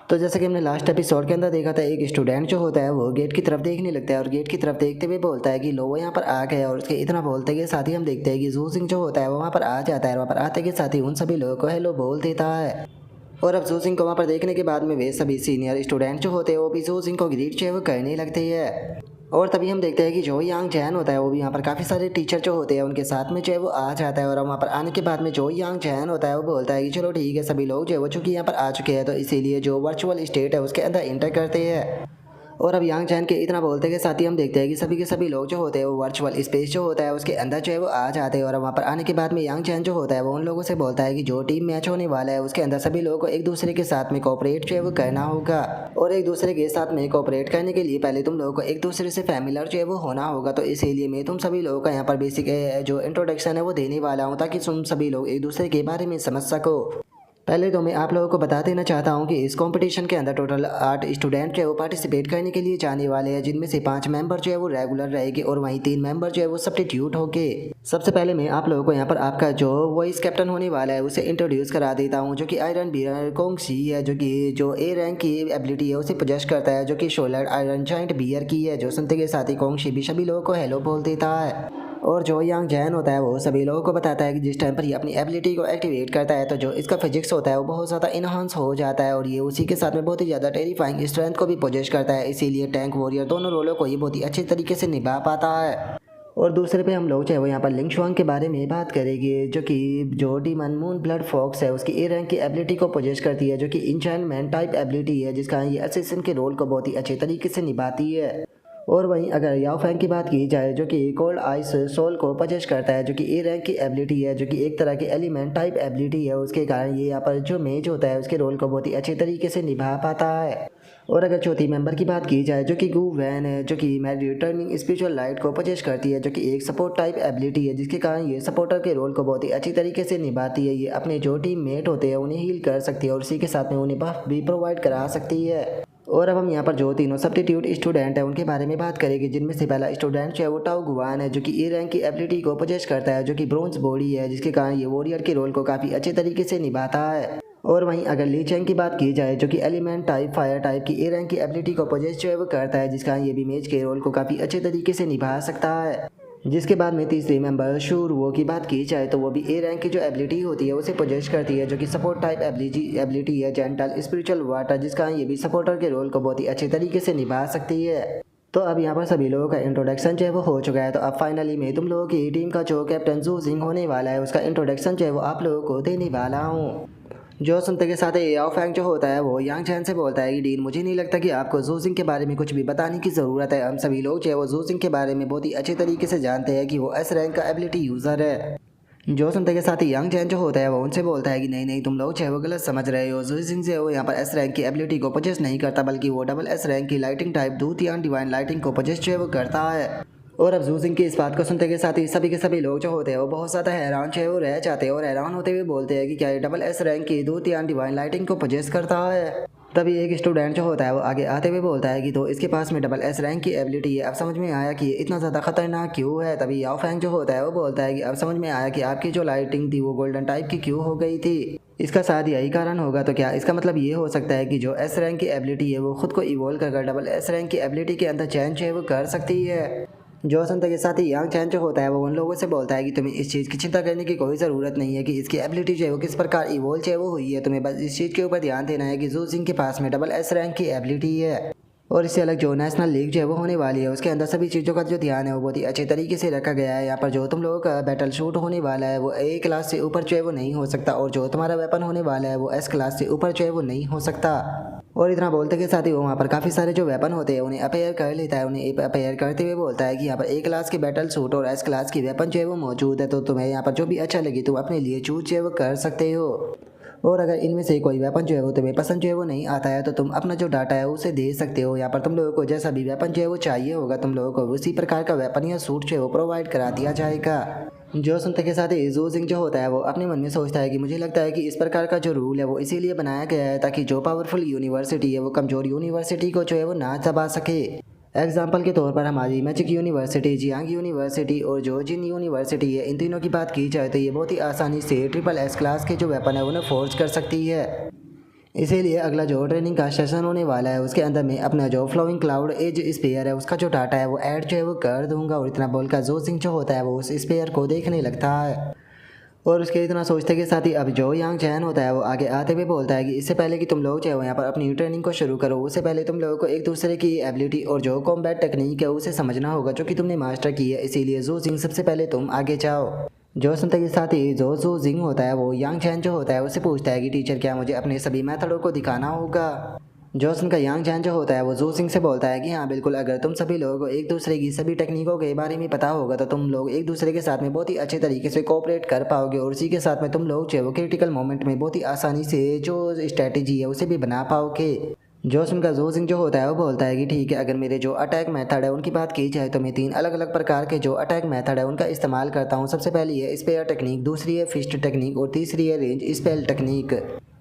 तो जैसे कि हमने लास्ट एपिसोड के अंदर देखा था, एक स्टूडेंट जो होता है वो गेट की तरफ देखने लगता है और गेट की तरफ देखते हुए बोलता है कि लो वो यहाँ पर आ गया। और उसके इतना बोलते के साथ ही हम देखते हैं कि जू सिंह जो होता है वो वहाँ पर आ जाता है। वहाँ पर आते के साथ ही उन सभी लोगों को हेलो बोल देता है। और अब जू सिंह को वहाँ पर देखने के बाद में वे सभी सीनियर स्टूडेंट जो होते हैं वो भी जू सिंह को ग्रीट जो है वो करने लगते हैं। और तभी हम देखते हैं कि जो यांग जैन होता है वो भी यहाँ पर काफ़ी सारे टीचर जो होते हैं उनके साथ में जो है वो आ जाता है। और वहाँ पर आने के बाद में जो यांग जैन होता है वो बोलता है कि चलो ठीक है, सभी लोग जो है वो चूँकि यहाँ पर आ चुके हैं तो इसीलिए जो वर्चुअल स्टेट है उसके अंदर इंटर करते हैं। और अब यांग चैन के इतना बोलते के साथ ही हम देखते हैं कि सभी के सभी लोग जो होते हैं वो वर्चुअल स्पेस जो होता है उसके अंदर जो है वो आ जाते हैं। और वहाँ पर आने के बाद में यांग चैन जो होता है वो उन लोगों से बोलता है कि जो टीम मैच होने वाला है उसके अंदर सभी लोगों को एक दूसरे के साथ में कोऑपरेट जो है वो करना होगा। और एक दूसरे के साथ में कोऑपरेट करने के लिए पहले तुम लोगों को एक दूसरे से फैमिलियर जो है वो होना होगा। तो इसीलिए मैं तुम सभी लोगों का यहाँ पर बेसिक जो इंट्रोडक्शन है वो देने वाला हूँ ताकि तुम सभी लोग एक दूसरे के बारे में समझ सको। पहले तो मैं आप लोगों को बता देना चाहता हूं कि इस कंपटीशन के अंदर टोटल 8 स्टूडेंट जो है वो पार्टिसिपेट करने के लिए जाने वाले हैं, जिनमें से 5 मेंबर जो है वो रेगुलर रहेंगे और वहीं 3 मेंबर जो है वो सब्स्टिट्यूट होंगे। सबसे पहले मैं आप लोगों को यहाँ पर आपका जो वॉइस कैप्टन होने वाला है उसे इंट्रोड्यूस करा देता हूँ, जो कि आयरन बियर कोंग सी है, जो कि जो ए रैंक की एबिलिटी है उसे पोजेस करता है, जो कि शोल्डर आयरन जॉइंट बियर की है। जो सुनते के साथ ही कोंग सी भी सभी लोगों को हेलो बोल देता है। और जो यांग जैन होता है वो सभी लोगों को बताता है कि जिस टाइम पर ये अपनी एबिलिटी को एक्टिवेट करता है तो जो इसका फिजिक्स होता है वो बहुत ज़्यादा इनहांस हो जाता है और ये उसी के साथ में बहुत ही ज़्यादा टेरिफाइंग स्ट्रेंथ को भी पोजेस करता है। इसीलिए टैंक वॉरियर दोनों रोलों को ये बहुत ही अच्छे तरीके से निभा पाता है। और दूसरे पे हम लोग चाहे वो यहाँ पर लिंग शुआंग के बारे में बात करेंगे, जो कि जो डीमन मून ब्लड फॉक्स है उसकी ए रैंक की एबिलिटी को पोजेस करती है, जो कि इंचैनमेंट टाइप एबिलिटी है जिसका ये असिस्टेंट के रोल को बहुत ही अच्छे तरीके से निभाती है। और वहीं अगर याओ फैंग की बात की जाए, जो कि कोल्ड आइस सोल को पजेस करता है, जो कि ए रैंक की एबिलिटी है, जो कि एक तरह की एलिमेंट टाइप एबिलिटी है, उसके कारण ये यहाँ पर जो मेज होता है उसके रोल को बहुत ही अच्छे तरीके से निभा पाता है। और अगर चौथी मेंबर की बात की जाए, जो कि गू वैन है, जो कि मेरी रिटर्निंग स्पिरिचुअल लाइट को पजेस करती है, जो कि एक सपोर्ट टाइप एबिलिटी है जिसके कारण ये सपोर्टर के रोल को बहुत ही अच्छी तरीके से निभाती है। ये अपने जो टीम मेट होते हैं उन्हें हील कर सकती है और उसी के साथ में उन्हें बफ भी प्रोवाइड करा सकती है। और अब हम यहाँ पर जो तीनों सब्स्टिट्यूट स्टूडेंट हैं उनके बारे में बात करेंगे, जिनमें से पहला स्टूडेंट जो है वो टाओ गुआन है, जो कि ए रैंक की एबिलिटी को पोजेस करता है, जो कि ब्रोंज बॉडी है जिसके कारण ये वॉरियर के रोल को काफ़ी अच्छे तरीके से निभाता है। और वहीं अगर ली चैंग की बात की जाए, जो कि एलिमेंट टाइप फायर टाइप की ए रैंक की एबिलिटी को पोजेस जो है वो करता है, जिसका ये भी मेज के रोल को काफ़ी अच्छे तरीके से निभा सकता है। जिसके बाद में तीसरे मेंबर शूर वो की बात की जाए तो वो भी ए रैंक की जो एबिलिटी होती है उसे पोजेस करती है, जो कि सपोर्ट टाइप एबिलिटी है जेंटल स्पिरिचुअल वाटर, जिसका ये भी सपोर्टर के रोल को बहुत ही अच्छे तरीके से निभा सकती है। तो अब यहाँ पर सभी लोगों का इंट्रोडक्शन जो है वो हो चुका है। तो अब फाइनली मैं तुम लोगों की टीम का जो कैप्टन जू सिंह होने वाला है उसका इंट्रोडक्शन जो है वो आप लोगों को देने वाला हूँ। जो सुनते के साथ ही याओ फैंग जो होता है वो यांग चैन से बोलता है कि डीन, मुझे नहीं लगता कि आपको जू सिंह के बारे में कुछ भी बताने की ज़रूरत है। हम सभी लोग जो है वो जू सिंह के बारे में बहुत ही अच्छे तरीके से जानते हैं कि वो एस रैंक का एबिलिटी यूज़र है। जो सुनते के साथ ही यांग चैन जो होता है वो उनसे बोलता है कि नहीं नहीं, तुम लोग जो है वो गलत समझ रहे हो। जू सिंह जो है वो यहाँ पर एस रैंक की एबिलिटी को पोजेस नहीं करता, बल्कि वो डबल एस रैंक की लाइटिंग टाइप दूत यान डिवाइन लाइटिंग को पोजेस जो है वो करता है। और अब जू सिंह की इस बात को सुनते के साथ ही सभी के सभी लोग जो होते हैं वो बहुत ज़्यादा हैरान जो है वो रह जाते हैं और हैरान होते हुए बोलते हैं कि क्या ये डबल एस रैंक की दूत यान डिवाइन लाइटिंग को पोजेस करता है। तभी एक स्टूडेंट जो होता है वो आगे आते हुए बोलता है कि तो इसके पास में डबल एस रैंक की एबिलिटी है। अब समझ में आया कि ये इतना ज़्यादा खतरनाक क्यों है। तभी याओ फैंग जो होता है वो बोलता है कि अब समझ में आया कि आपकी जो लाइटिंग थी वो गोल्डन टाइप की क्यों हो गई थी। इसका शायद यही कारण होगा। तो क्या इसका मतलब ये हो सकता है कि जो एस रैंक की एबिलिटी है वो खुद को इवोल्व कर डबल एस रैंक की एबिलिटी के अंदर चेंज जो है वो कर सकती है। जो सुनते के साथ ही यांग चैन जो होता है वो उन लोगों से बोलता है कि तुम्हें इस चीज़ की चिंता करने की कोई ज़रूरत नहीं है कि इसकी एबिलिटी जो है वो किस प्रकार इवोल्व जो है वो हुई है। तुम्हें बस इस चीज़ के ऊपर ध्यान देना है कि जू सिंह के पास में डबल एस रैंक की एबिलिटी है। और इससे अलग जो नेशनल लीग जो है वो होने वाली है उसके अंदर सभी चीज़ों का जो ध्यान है वो बहुत ही अच्छे तरीके से रखा गया है। यहाँ पर जो तुम लोगों का बैटल शूट होने वाला है वो ए क्लास से ऊपर जो है वो नहीं हो सकता, और जो तुम्हारा वेपन होने वाला है वो एस क्लास से ऊपर जो है वो नहीं हो सकता। और इतना बोलते के साथ ही वो वहाँ पर काफ़ी सारे जो वेपन होते हैं उन्हें अपेयर कर लेता है। उन्हें अपेयर करते हुए बोलता है कि यहाँ पर ए क्लास के बैटल सूट और एस क्लास की वेपन जो है वो मौजूद है, तो तुम्हें यहाँ पर जो भी अच्छा लगे तुम अपने लिए चूज जो है वो कर सकते हो। और अगर इनमें से कोई वेपन जो है वो तुम्हें पसंद जो है वो नहीं आता है तो तुम अपना जो डाटा है उसे दे सकते हो। यहाँ पर तुम लोगों को जैसा भी वेपन जो है वो चाहिए होगा तुम लोगों को उसी प्रकार का वेपन या सूट जो है वो प्रोवाइड करा दिया जाएगा। जो सुनते के साथ ही जू सिंह जो होता है वो अपने मन में सोचता है कि मुझे लगता है कि इस प्रकार का जो रूल है वो इसीलिए बनाया गया है ताकि जो पावरफुल यूनिवर्सिटी है वो कमजोर यूनिवर्सिटी को जो है वो ना दबा सके। एग्जाम्पल के तौर पर हमारी मैजिक यूनिवर्सिटी, जियांग यूनिवर्सिटी और जो जिन यूनिवर्सिटी है, इन तीनों की बात की जाए तो ये बहुत ही आसानी से ट्रिपल एस क्लास के जो वेपन है उन्हें फोर्ज कर सकती है। इसीलिए अगला जो ट्रेनिंग का सेशन होने वाला है उसके अंदर मैं अपना जो फ्लोइंग क्लाउड एज स्पेयर है उसका जो डाटा है वो ऐड जो है वो कर दूंगा। और इतना बोलकर जो सिंह जो होता है वो उस स्पेयर को देखने लगता है और उसके इतना सोचते के साथ ही अब जो यांग चैन होता है वो आगे आते हुए बोलता है कि इससे पहले कि तुम लोग चाहे यहाँ पर अपनी ट्रेनिंग को शुरू करो उससे पहले तुम लोगों को एक दूसरे की एबिलिटी और जो कॉम्बैट टेक्निक है उसे समझना होगा जो कि तुमने मास्टर की है। इसीलिए जो सिंह सबसे पहले तुम आगे जाओ। जो सुनते के साथ ही जो जिंग होता है वो यांग चैन जो होता है उससे पूछता है कि टीचर क्या मुझे अपने सभी मेथडों को दिखाना होगा। जोसन का यांग चैन जो होता है वो जू सिंह से बोलता है कि हाँ बिल्कुल, अगर तुम सभी लोगों को एक दूसरे की सभी टेक्निकों के बारे में पता होगा तो तुम लोग एक दूसरे के साथ में बहुत ही अच्छे तरीके से कोऑपरेट कर पाओगे और उसी के साथ में तुम लोग जो क्रिटिकल मोमेंट में बहुत ही आसानी से जो स्ट्रैटेजी है उसे भी बना पाओगे। जोसन का जो सिंह जो होता है वो बोलता है कि ठीक है, अगर मेरे जो अटैक मेथड है उनकी बात की जाए तो मैं 3 अलग अलग प्रकार के जो अटैक मेथड है उनका इस्तेमाल करता हूँ। सबसे पहली है स्पेयर टेक्निक, दूसरी है फिस्ट टेक्निक और तीसरी है रेंज स्पेल टेक्निक।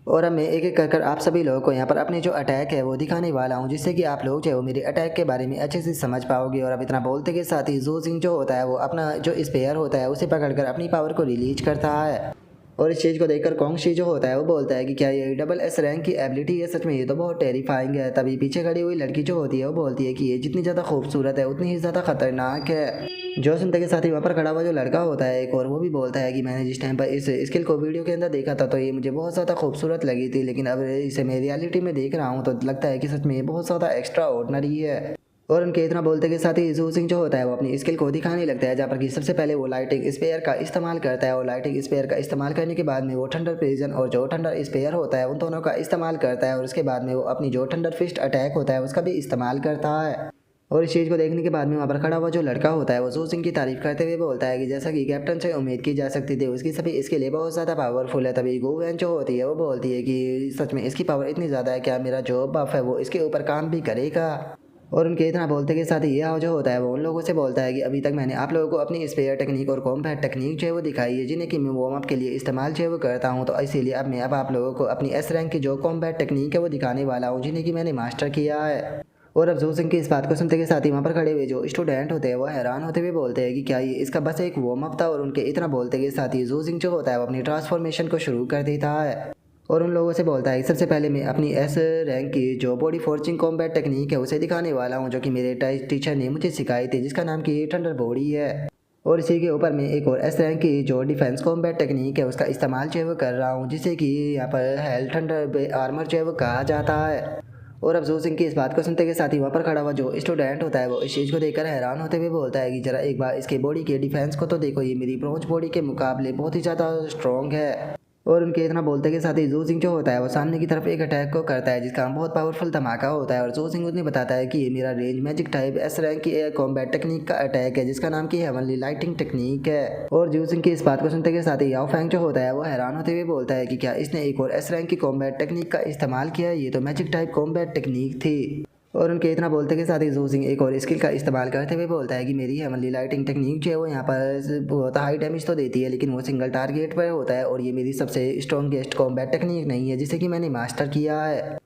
और अब मैं एक एक कर आप सभी लोगों को यहाँ पर अपने जो अटैक है वो दिखाने वाला हूँ जिससे कि आप लोग जो है वो मेरे अटैक के बारे में अच्छे से समझ पाओगे। और अब इतना बोलते के साथ ही जो सिंह जो होता है वो अपना जो स्पेयर होता है उसे पकड़कर अपनी पावर को रिलीज करता है। और इस चीज़ को देखकर कॉन्गशी जो होता है वो बोलता है कि क्या ये डबल एस रैंक की एबिलिटी है, सच में ये तो बहुत टेरिफाइंग है। तभी पीछे खड़ी हुई लड़की जो होती है वो बोलती है कि ये जितनी ज़्यादा खूबसूरत है उतनी ही ज़्यादा खतरनाक है। जो सुनते के साथ ही वहाँ पर खड़ा हुआ जो लड़का होता है एक और, वो भी बोलता है कि मैंने जिस टाइम पर इस स्किल को वीडियो के अंदर देखा था तो ये मुझे बहुत ज़्यादा खूबसूरत लगी थी, लेकिन अब इसे मैं रियलिटी में देख रहा हूँ तो लगता है कि सच में ये बहुत ज़्यादा एक्स्ट्रा ऑर्डिनरी है। और उनके इतना बोलते के साथ ही जू सिंह जो होता है वो अपनी स्किल को दिखाने लगता है जहाँ पर कि सबसे पहले वो लाइटिंग स्पेयर का इस्तेमाल करता है और लाइटिंग स्पेयर का इस्तेमाल करने के बाद में वो थंडर प्रिजन और जो थंडर स्पेयर होता है उन दोनों का इस्तेमाल करता है और उसके बाद में वो अपनी जो थंडर फिस्ट अटैक होता है उसका भी इस्तेमाल करता है। और इस चीज़ को देखने के बाद में वहाँ पर खड़ा हुआ जो लड़का होता है वो जू सिंह की तारीफ करते हुए बोलता है कि जैसा कि कैप्टन से उम्मीद की जा सकती थी उसकी सभी इसके लिए बहुत ज़्यादा पावरफुल है। तभी गो वैन जो होती है वो बोलती है कि सच में इसकी पावर इतनी ज़्यादा है, क्या मेरा जो बफ है वो इसके ऊपर काम भी करेगा। और उनके इतना बोलते के साथ ये जो होता है वो उन लोगों से बोलता है कि अभी तक मैंने आप लोगों को अपनी स्पेयर टेक्निक और कॉम्बैट टेक्निक जो है वो दिखाई है जिन्हें कि मैं वार्म अप के लिए इस्तेमाल जो है वो करता हूँ। तो इसीलिए अब मैं आप लोगों को अपनी एस रैंक की जो कॉम्बैट टेक्निक है वो दिखाने वाला हूँ जिन्हें कि मैंने मास्टर किया है। और अब जू सिंह की इस बात को सुनते के साथ ही वहाँ पर खड़े हुए जो स्टूडेंट होते हैं वो हैरान होते हुए बोलते हैं कि क्या ये इसका बस एक वार्म अप था। और उनके इतना बोलते के साथ ही जू सिंह जो होता है वो अपनी ट्रांसफॉर्मेशन को शुरू कर देता है और उन लोगों से बोलता है सबसे पहले मैं अपनी एस रैंक की जो बॉडी फोर्सिंग कॉम्बैट टेक्निक है उसे दिखाने वाला हूँ जो कि मेरे टीचर ने मुझे सिखाई थी जिसका नाम की थंडर बॉडी है। और इसी के ऊपर मैं एक और एस रैंक की जो डिफेंस कॉम्बैट टेक्निक है उसका इस्तेमाल जो है वो कर रहा हूँ जिसे कि यहाँ पर हेल थंडर आर्मर जो है वो कहा जाता है। और अब जू सिंह की इस बात को सुनते के साथ ही वहाँ पर खड़ा हुआ जो स्टूडेंट होता है वो इस चीज़ को देखकर हैरान होते हुए बोलता है कि जरा एक बार इसके बॉडी के डिफेंस को तो देखो, ये मेरी ब्रोंज बॉडी के मुकाबले बहुत ही ज़्यादा स्ट्रॉन्ग है। और उनके इतना बोलते के साथ ही जू सिंह जो होता है वो सामने की तरफ एक अटैक को करता है जिसका बहुत पावरफुल धमाका होता है। और जू सिंह उन्हें बताता है कि ये मेरा range magic type S rank की कॉम्बैट टेक्निक का अटैक है जिसका नाम की हेवनली लाइटिंग टेक्निक है। और जू सिंह की इस बात को सुनते के साथ ही याओ फैंग जो होता है वो हैरान होते हुए बोलता है कि क्या इसने एक और एस रैंक की कॉम्बैट टेक्निक का इस्तेमाल किया, ये तो मैजिक टाइप कॉम्बैट टेक्निक थी। और उनके इतना बोलते के साथ ही जू सिंह एक और स्किल का इस्तेमाल करते हुए बोलता है कि मेरी हेवनली लाइटिंग टेक्निक जो है वो यहाँ पर बहुत हाई डैमेज तो देती है लेकिन वो सिंगल टारगेट पर होता है और ये मेरी सबसे स्ट्रॉन्गेस्ट कॉम्बैट टेक्निक नहीं है जिसे कि मैंने मास्टर किया है।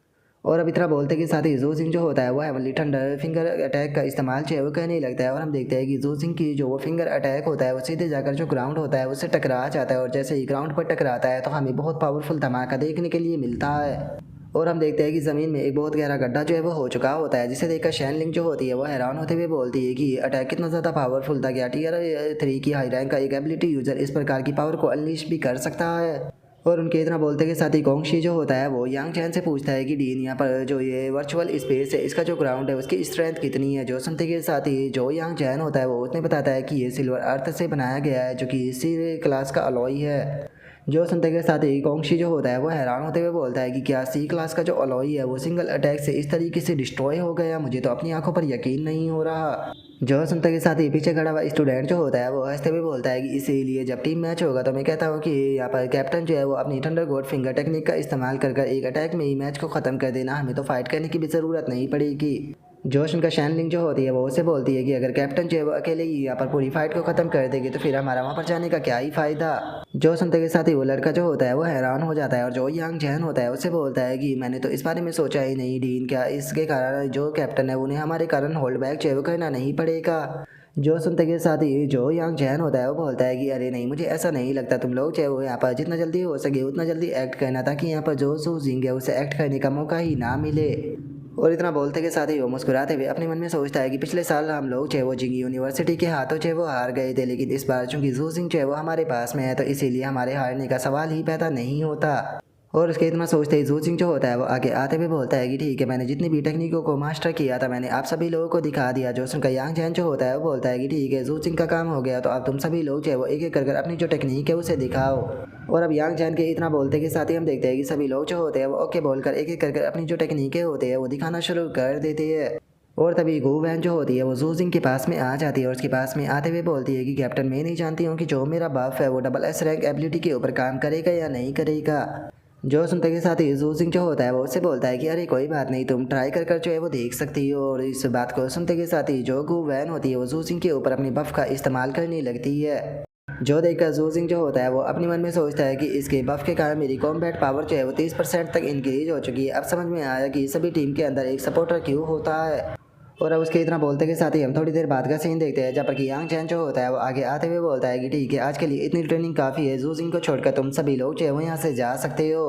और अब इतना बोलते के साथ ही जू सिंह जो होता है वो हेवनली थंडर फिंगर अटैक का इस्तेमाल जो है वो करने लगता है। और हम देखते हैं कि जू सिंह की जो वो फिंगर अटैक होता है वो सीधे जाकर जो ग्राउंड होता है उससे टकरा जाता है और जैसे ही ग्राउंड पर टकराता है तो हमें बहुत पावरफुल धमाका देखने के लिए मिलता है। और हम देखते हैं कि ज़मीन में एक बहुत गहरा गड्ढा जो है वो हो चुका होता है जिसे देखकर शैन लिंग जो होती है वो हैरान होते हुए बोलती है कि अटैक कितना ज़्यादा पावरफुल था, क्या टियर 3 की हाई रैंक का एक एबिलिटी यूज़र इस प्रकार की पावर को अनलीश भी कर सकता है। और उनके इतना बोलते के साथ ही कॉन्गशी जो होता है वो यांग चैन से पूछता है कि डीन यहाँ पर जो ये वर्चुअल स्पेस है इसका जो ग्राउंड है उसकी स्ट्रेंथ कितनी है। जो सुनते के साथ ही जो यांग चैन होता है वो उसने बताता है कि ये सिल्वर अर्थ से बनाया गया है जो कि इसी क्लास का अलॉय है। जो सुनते के साथ ही कॉन्गशी जो होता है वो हैरान होते हुए बोलता है कि क्या सी क्लास का जो अलॉय है वो सिंगल अटैक से इस तरीके से डिस्ट्रॉय हो गया, मुझे तो अपनी आंखों पर यकीन नहीं हो रहा। जो सुनते के साथ ही पीछे खड़ा हुआ स्टूडेंट जो होता है वो हंसते हुए बोलता है कि इसीलिए जब टीम मैच होगा तो मैं कहता हूँ कि यहाँ पर कैप्टन जो है वो अपनी थंडर गॉड फिंगर टेक्निक का इस्तेमाल कर एक अटैक में ही मैच को ख़त्म कर देना, हमें तो फाइट करने की भी ज़रूरत नहीं पड़ेगी। जोश उनका शैन लिंग जो होती है वो उसे बोलती है कि अगर कैप्टन जो है वो अकेले ही यहाँ पर पूरी फाइट को ख़त्म कर देगी तो फिर हमारा वहाँ पर जाने का क्या ही फ़ायदा। जो सुनते के साथ ही वो लड़का जो होता है वो हैरान हो जाता है और जो यांग जैन होता है उससे बोलता है कि मैंने तो इस बारे में सोचा ही नहीं डीन, क्या इसके कारण जो कैप्टन है उन्हें हमारे कारण होल्ड बैक जो है वो करना नहीं पड़ेगा। जो सुनते के साथ ही जो यांग चैन होता है वो बोलता है कि अरे नहीं, मुझे ऐसा नहीं लगता, तुम लोग चाहे वो यहाँ पर जितना जल्दी हो सके उतना जल्दी एक्ट करना, ताकि यहाँ पर जो सू जिंग है उसे एक्ट करने का मौका ही ना मिले। और इतना बोलते के साथ ही वो मुस्कुराते हुए अपने मन में सोचता है कि पिछले साल हम लोग चाहे वो जिंग यूनिवर्सिटी के हाथों चाहे वो हार गए थे, लेकिन इस बार चूंकि जू जिंग चाहे वो हमारे पास में है तो इसीलिए हमारे हारने का सवाल ही पैदा नहीं होता। और उसके इतना सोचते ही जू सिंह जो होता है वो आगे आते हुए बोलता है कि ठीक है, मैंने जितनी भी टेक्निकों को मास्टर किया था मैंने आप सभी लोगों को दिखा दिया। जो सुनकर यांग चैन जो होता है वो बोलता है कि ठीक है, जू सिंह का काम हो गया, तो अब तुम सभी लोग जो है वो एक एक कर अपनी जो टेक्निक है उसे दिखाओ। और अब यांग चैन के इतना बोलते के साथ ही हम देखते हैं कि सभी लोग जो होते हैं वो ओके बोलकर एक एक कर अपनी जो टेक्निकें होती है वो दिखाना शुरू कर देते हैं। और तभी गू वैन जो होती है वो जू सिंह के पास में आ जाती है और उसके पास में आते हुए बोलती है कि कैप्टन, मैं नहीं जानती हूँ कि जो मेरा बफ है वो डबल एस रैंक एबिलिटी के ऊपर काम करेगा या नहीं करेगा। जो सुनते के साथ ही जू सिंह जो होता है वो उससे बोलता है कि अरे कोई बात नहीं, तुम ट्राई कर जो है वो देख सकती हो। और इस बात को सुनते के साथ ही जो गू वैन होती है वो जू सिंह के ऊपर अपनी बफ का इस्तेमाल करने लगती है। जो देखकर जू सिंह जो होता है वो अपने मन में सोचता है कि इसके बफ के कारण मेरी कॉम्बैट पावर जो है वो 30% तक इंक्रीज हो चुकी है। अब समझ में आया कि सभी टीम के अंदर एक सपोर्टर क्यों होता है। और अब उसके इतना बोलते के साथ ही हम थोड़ी देर बाद का सीन देखते हैं, जब पर कि यांग चैन जो होता है वो आगे आते हुए बोलता है कि ठीक है, आज के लिए इतनी ट्रेनिंग काफ़ी है, जू सिंह को छोड़कर तुम सभी लोग जो है वो यहाँ से जा सकते हो।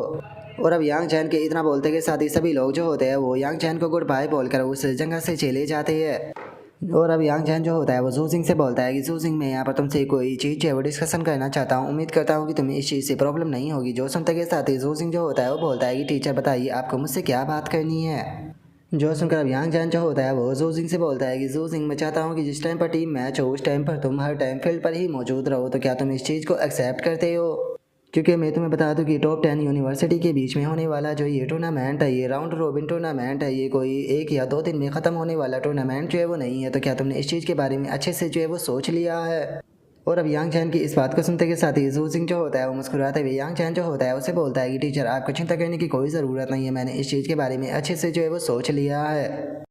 और अब यांग चैन के इतना बोलते के साथ ही सभी लोग जो होते हैं वो यांग चैन को गुड बाय बोलकर उस जगह से चले जाते हैं। और अब यांग चैन जो होता है वो जू सिंह से बोलता है कि जू सिंह, मैं यहाँ पर तुमसे कोई चीज़ जो है वो डिस्कशन करना चाहता हूँ, उम्मीद करता हूँ कि तुम्हें इस चीज़ से प्रॉब्लम नहीं होगी। जो सुनते के साथ ही जू सिंह जो होता है वो बोलता है कि टीचर बताइए आपको मुझसे क्या बात करनी है। जो सुनकर अब यांग चैन जो होता है वो जू सिंह से बोलता है कि जू सिंह, मैं चाहता हूँ कि जिस टाइम पर टीम मैच हो उस टाइम पर तुम हर टाइम फील्ड पर ही मौजूद रहो, तो क्या तुम इस चीज़ को एक्सेप्ट करते हो। क्योंकि मैं तुम्हें बता दूं कि टॉप 10 यूनिवर्सिटी के बीच में होने वाला जो ये टूर्नामेंट है, ये राउंड रोबिन टूर्नामेंट है, ये कोई 1 या 2 दिन में ख़त्म होने वाला टूर्नामेंट जो है वो नहीं है। तो क्या तुमने इस चीज़ के बारे में अच्छे से जो है वो सोच लिया है। और अब यांग चैन की इस बात को सुनते के साथ ही जू सिंह जो होता है वो मुस्कुराते हुए यांग चैन जो होता है उसे बोलता है कि टीचर, आपको चिंता करने की कोई ज़रूरत नहीं है, मैंने इस चीज़ के बारे में अच्छे से जो है वो सोच लिया है।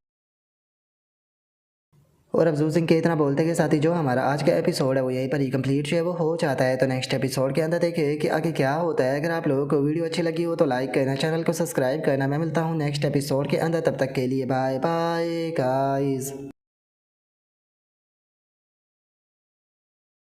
और अब जू सिंह के इतना बोलते के साथ ही जो हमारा आज का एपिसोड है वो यहीं पर ही कंप्लीट जो है वो हो जाता है। तो नेक्स्ट एपिसोड के अंदर देखिए कि आगे क्या होता है। अगर आप लोगों को वीडियो अच्छी लगी हो तो लाइक करना, चैनल को सब्सक्राइब करना। मैं मिलता हूँ नेक्स्ट एपिसोड के अंदर, तब तक के लिए बाय बाय गाइस।